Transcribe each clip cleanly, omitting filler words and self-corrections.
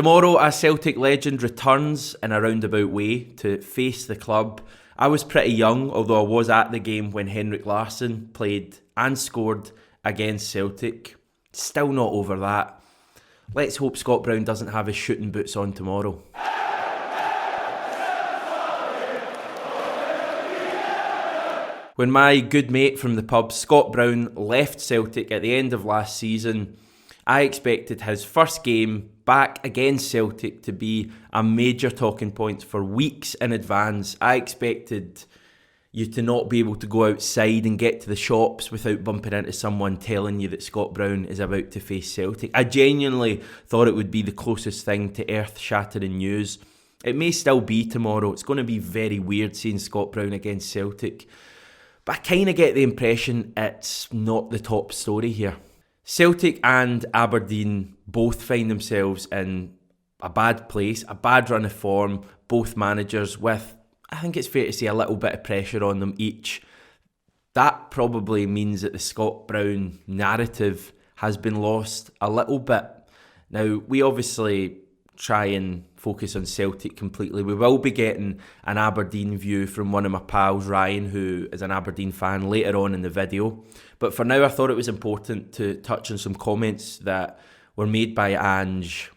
Tomorrow, a Celtic legend returns in a roundabout way to face the club. I was pretty young, although I was at the game when Henrik Larsson played and scored against Celtic. Still not over that. Let's hope Scott Brown doesn't have his shooting boots on tomorrow. When my good mate from the pub, Scott Brown, left Celtic at the end of last season, I expected his first game back against Celtic to be a major talking point for weeks in advance. I expected you to not be able to go outside and get to the shops without bumping into someone telling you that Scott Brown is about to face Celtic. I genuinely thought it would be the closest thing to earth-shattering news. It may still be tomorrow. It's going to be very weird seeing Scott Brown against Celtic. But I kind of get the impression it's not the top story here. Celtic and Aberdeen both find themselves in a bad place, a bad run of form, both managers with, I think it's fair to say, a little bit of pressure on them each. That probably means that the Scott Brown narrative has been lost a little bit. Now, we obviously try and focus on Celtic completely. We will be getting an Aberdeen view from one of my pals, Ryan, who is an Aberdeen fan, later on in the video. But for now, I thought it was important to touch on some comments that were made by Ange,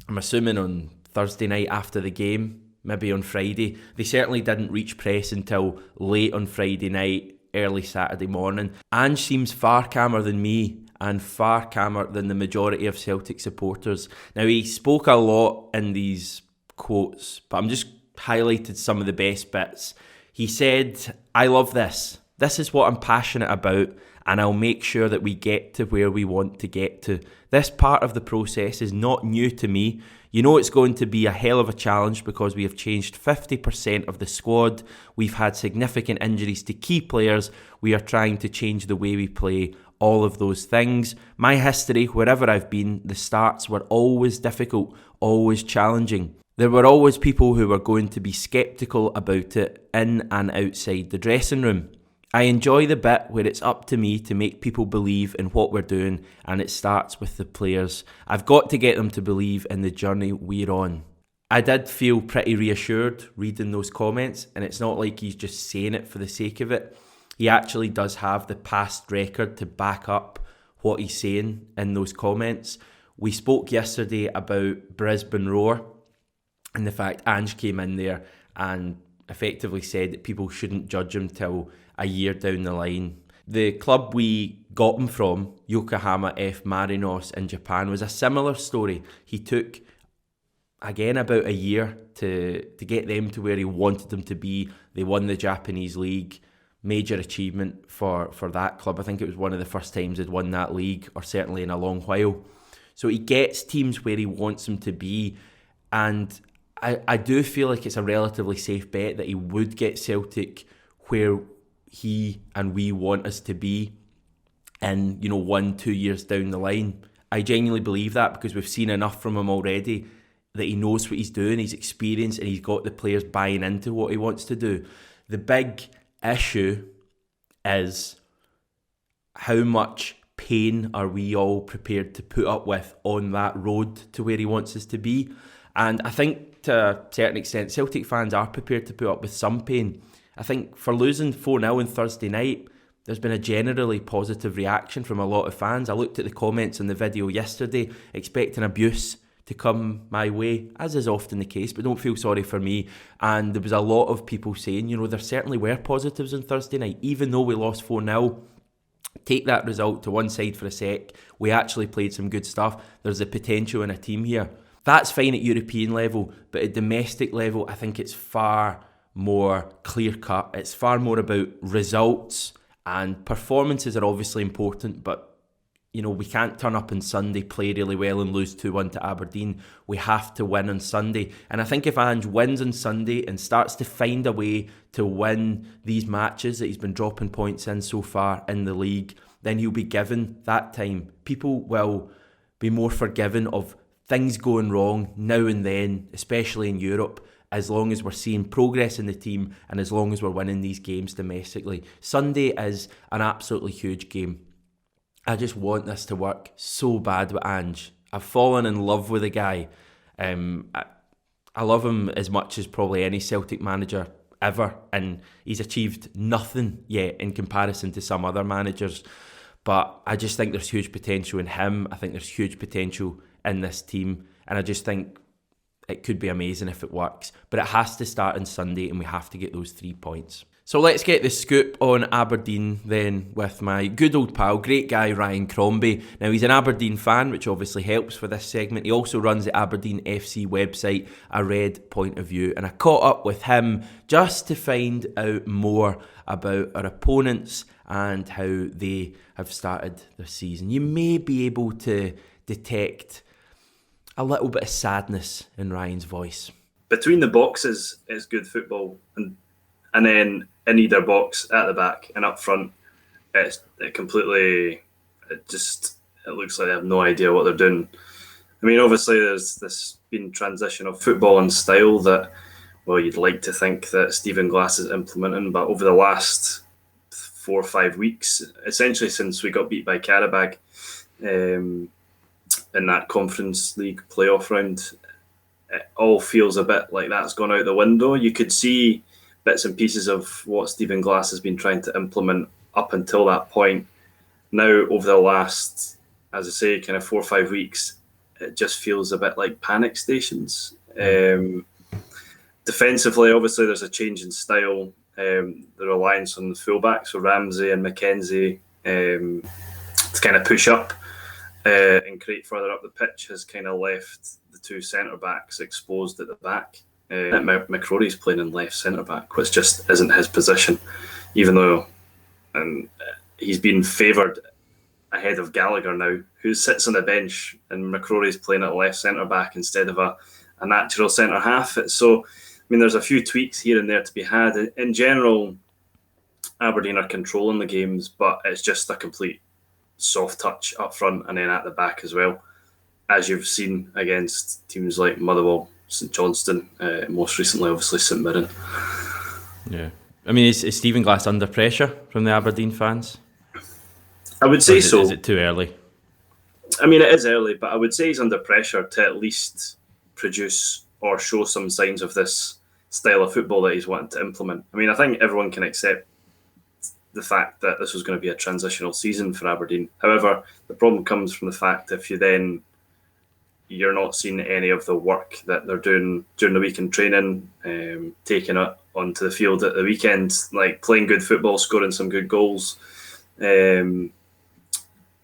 I'm assuming on Thursday night after the game, maybe on Friday. They certainly didn't reach press until late on Friday night, early Saturday morning. Ange seems far calmer than me and far calmer than the majority of Celtic supporters. Now, he spoke a lot in these quotes, but I'm just highlighted some of the best bits. He said, "I love this. This is what I'm passionate about, and I'll make sure that we get to where we want to get to. This part of the process is not new to me. You know it's going to be a hell of a challenge because we have changed 50% of the squad. We've had significant injuries to key players. We are trying to change the way we play. All of those things. My history, wherever I've been, the starts were always difficult, always challenging. There were always people who were going to be sceptical about it in and outside the dressing room. I enjoy the bit where it's up to me to make people believe in what we're doing, and it starts with the players. I've got to get them to believe in the journey we're on." I did feel pretty reassured reading those comments, and it's not like he's just saying it for the sake of it. He actually does have the past record to back up what he's saying in those comments. We spoke yesterday about Brisbane Roar and the fact Ange came in there and effectively said that people shouldn't judge him till a year down the line. The club we got him from, Yokohama F. Marinos in Japan, was a similar story. He took, again, about a year to get them to where he wanted them to be. They won the Japanese league. Major achievement for that club. I think it was one of the first times they'd won that league, or certainly in a long while. So he gets teams where he wants them to be, and I do feel like it's a relatively safe bet that he would get Celtic where he and we want us to be in, 1-2 years down the line. I genuinely believe that because we've seen enough from him already that he knows what he's doing, he's experienced, and he's got the players buying into what he wants to do. The big issue is how much pain are we all prepared to put up with on that road to where he wants us to be. And I think to a certain extent Celtic fans are prepared to put up with some pain. I think for losing 4-0 on Thursday night, there's been a generally positive reaction from a lot of fans. I looked at the comments on the video yesterday expecting abuse to come my way, as is often the case, but don't feel sorry for me. And there was a lot of people saying, there certainly were positives on Thursday night, even though we lost 4-0. Take that result to one side for a sec. We actually played some good stuff. There's a potential in a team here. That's fine at European level, but at domestic level, I think it's far more clear-cut. It's far more about results, and performances are obviously important, but we can't turn up on Sunday, play really well and lose 2-1 to Aberdeen. We have to win on Sunday. And I think if Ange wins on Sunday and starts to find a way to win these matches that he's been dropping points in so far in the league, then he'll be given that time. People will be more forgiving of things going wrong now and then, especially in Europe, as long as we're seeing progress in the team and as long as we're winning these games domestically. Sunday is an absolutely huge game. I just want this to work so bad with Ange. I've fallen in love with the guy, I love him as much as probably any Celtic manager ever, and he's achieved nothing yet in comparison to some other managers. But I just think there's huge potential in him. I think there's huge potential in this team, and I just think it could be amazing if it works. But it has to start on Sunday, and we have to get those 3 points. So let's get the scoop on Aberdeen then with my good old pal, great guy Ryan Crombie. Now he's an Aberdeen fan, which obviously helps for this segment. He also runs the Aberdeen FC website, A Red Point of View, and I caught up with him just to find out more about our opponents and how they have started their season. You may be able to detect a little bit of sadness in Ryan's voice. Between the boxes is good football, and then in either box, at the back and up front, it looks like they have no idea what they're doing. I mean, obviously there's this been transition of football and style that, well, you'd like to think that Stephen Glass is implementing, but over the last 4 or 5 weeks, essentially since we got beat by Karabag in that Conference League playoff round, it all feels a bit like that's gone out the window. You could see bits and pieces of what Stephen Glass has been trying to implement up until that point. Now, over the last, as I say, kind of 4 or 5 weeks, it just feels a bit like panic stations. Defensively, obviously, there's a change in style. The reliance on the fullbacks, so Ramsey and McKenzie, to kind of push up and create further up the pitch, has kind of left the 2 centre-backs exposed at the back. McCrory's playing in left centre-back, which just isn't his position, even though he's been favoured ahead of Gallagher now, who sits on the bench, and McCrory's playing at left centre-back instead of a natural centre-half. So, I mean, there's a few tweaks here and there to be had. In general, Aberdeen are controlling the games, but it's just a complete soft touch up front and then at the back as well, as you've seen against teams like Motherwell, St Johnstone, most recently, obviously, St Mirren. Yeah. I mean, is Stephen Glass under pressure from the Aberdeen fans? I would say so. Is it too early? I mean, it is early, but I would say he's under pressure to at least produce or show some signs of this style of football that he's wanting to implement. I mean, I think everyone can accept the fact that this was going to be a transitional season for Aberdeen. However, the problem comes from the fact if you're not seeing any of the work that they're doing during the week in training, taking it onto the field at the weekend, like playing good football, scoring some good goals, and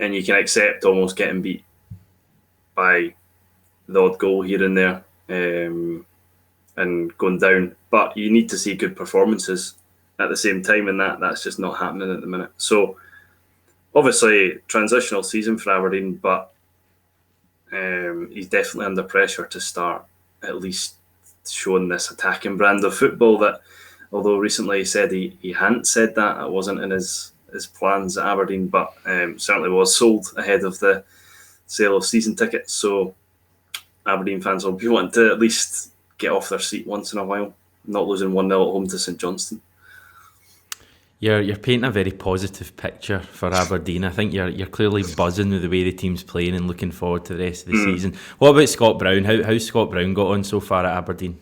you can accept almost getting beat by the odd goal here and there, and going down. But you need to see good performances at the same time, and that's just not happening at the minute. So obviously transitional season for Aberdeen, but he's definitely under pressure to start at least showing this attacking brand of football that, although recently he said he hadn't said that, it wasn't in his plans at Aberdeen, but certainly was sold ahead of the sale of season tickets. So Aberdeen fans will be wanting to at least get off their seat once in a while, not losing 1-0 at home to St Johnstone. You're painting a very positive picture for Aberdeen. I think you're clearly buzzing with the way the team's playing and looking forward to the rest of the season. What about Scott Brown? How's Scott Brown got on so far at Aberdeen?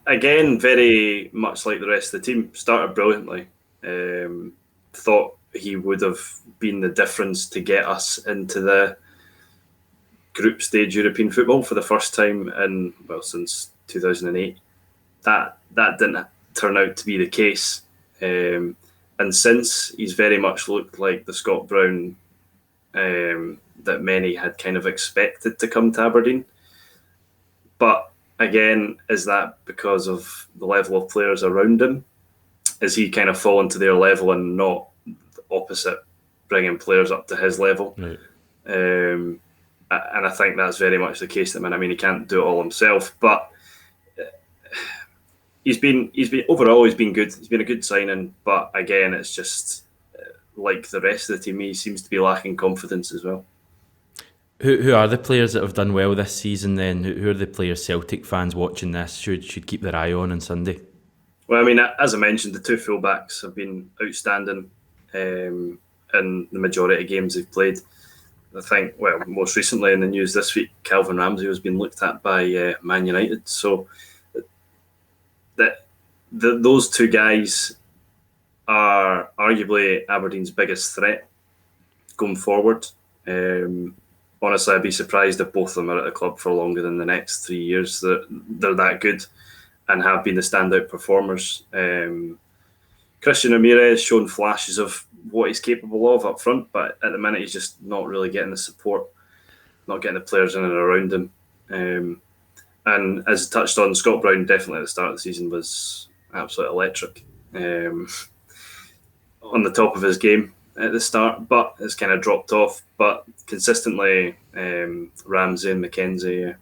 Again, very much like the rest of the team. Started brilliantly. Thought he would have been the difference to get us into the group stage European football for the first time since 2008. That didn't turn out to be the case. And since, he's very much looked like the Scott Brown that many had kind of expected to come to Aberdeen. But again, is that because of the level of players around him? Is he kind of fallen to their level and not the opposite, bringing players up to his level? Right. And I think that's very much the case at the minute. I mean, he can't do it all himself, but he's been overall, he's been good. He's been a good signing, but again, it's just like the rest of the team, he seems to be lacking confidence as well. Who are the players that have done well this season then? Who are the players Celtic fans watching this should keep their eye on Sunday? Well, I mean, as I mentioned, the two fullbacks have been outstanding in the majority of games they've played. I think, well, most recently in the news this week, Calvin Ramsey was being looked at by Man United. So those two guys are arguably Aberdeen's biggest threat going forward. Honestly, I'd be surprised if both of them are at the club for longer than the next 3 years. They're that good and have been the standout performers. Christian Ramirez shown flashes of what he's capable of up front, but at the minute he's just not really getting the support, not getting the players in and around him. And as touched on, Scott Brown definitely at the start of the season was absolutely electric. On the top of his game at the start, but it's kind of dropped off. But consistently, Ramsey and McKenzie.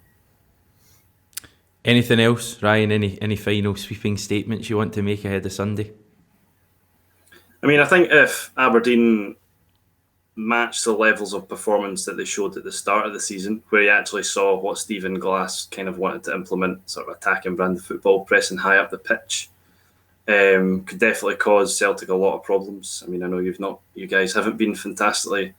Anything else, Ryan? Any final sweeping statements you want to make ahead of Sunday? I mean, I think if Aberdeen match the levels of performance that they showed at the start of the season, where you actually saw what Stephen Glass kind of wanted to implement, sort of attacking brand of football, pressing high up the pitch, could definitely cause Celtic a lot of problems. I mean, I know you guys haven't been fantastically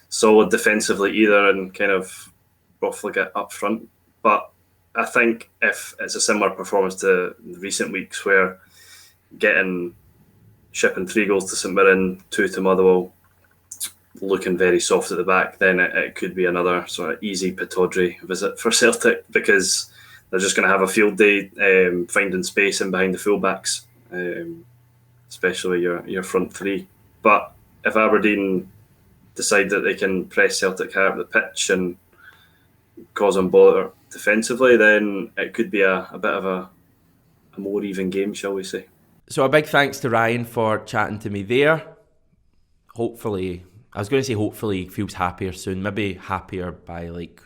solid defensively either, and kind of profligate up front. But I think if it's a similar performance to recent weeks, where shipping 3 goals to St Mirren, 2 to Motherwell, looking very soft at the back, then it could be another sort of easy Pittodrie visit for Celtic, because they're just going to have a field day finding space in behind the fullbacks, especially your front three. But if Aberdeen decide that they can press Celtic high up the pitch and cause them bother defensively, then it could be a bit of a more even game, shall we say. So a big thanks to Ryan for chatting to me there. Hopefully he feels happier soon. Maybe happier by like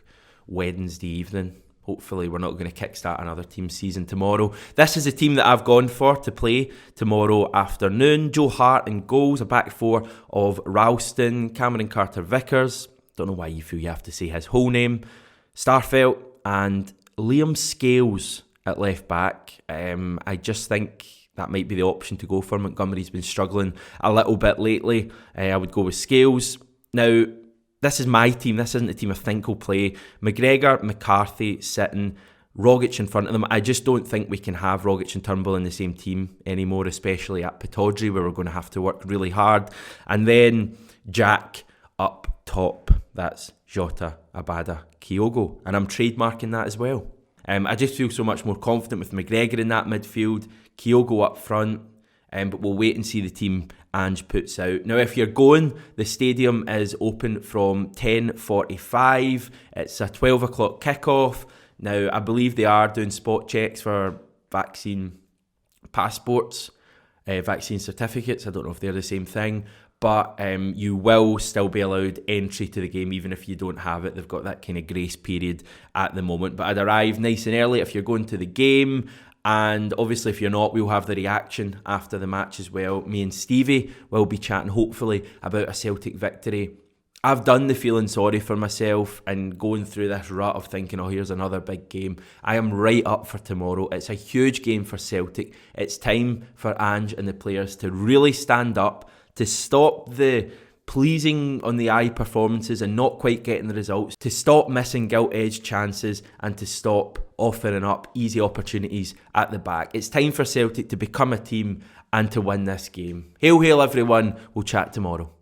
Wednesday evening. Hopefully we're not going to kickstart another team season tomorrow. This is the team that I've gone for to play tomorrow afternoon. Joe Hart in goals, a back four of Ralston, Cameron Carter-Vickers, don't know why you feel you have to say his whole name, Starfelt, and Liam Scales at left back. I just think that might be the option to go for. Montgomery's been struggling a little bit lately. I would go with Scales. Now, this is my team. This isn't the team I think will play. McGregor, McCarthy sitting, Rogic in front of them. I just don't think we can have Rogic and Turnbull in the same team anymore, especially at Pittodrie, where we're going to have to work really hard. And then Jack up top. That's Jota, Abada, Kyogo. And I'm trademarking that as well. I just feel so much more confident with McGregor in that midfield, Kyogo up front, but we'll wait and see the team Ange puts out. Now, if you're going, the stadium is open from 10:45. It's a 12 o'clock kickoff. Now, I believe they are doing spot checks for vaccine passports, vaccine certificates. I don't know if they're the same thing. But you will still be allowed entry to the game even if you don't have it. They've got that kind of grace period at the moment. But I'd arrive nice and early if you're going to the game. And obviously if you're not, we'll have the reaction after the match as well. Me and Stevie will be chatting hopefully about a Celtic victory. I've done the feeling sorry for myself and going through this rut of thinking, oh, here's another big game. I am right up for tomorrow. It's a huge game for Celtic. It's time for Ange and the players to really stand up, to stop the pleasing on the eye performances and not quite getting the results, to stop missing gilt-edged chances and to stop offering up easy opportunities at the back. It's time for Celtic to become a team and to win this game. Hail, hail everyone. We'll chat tomorrow.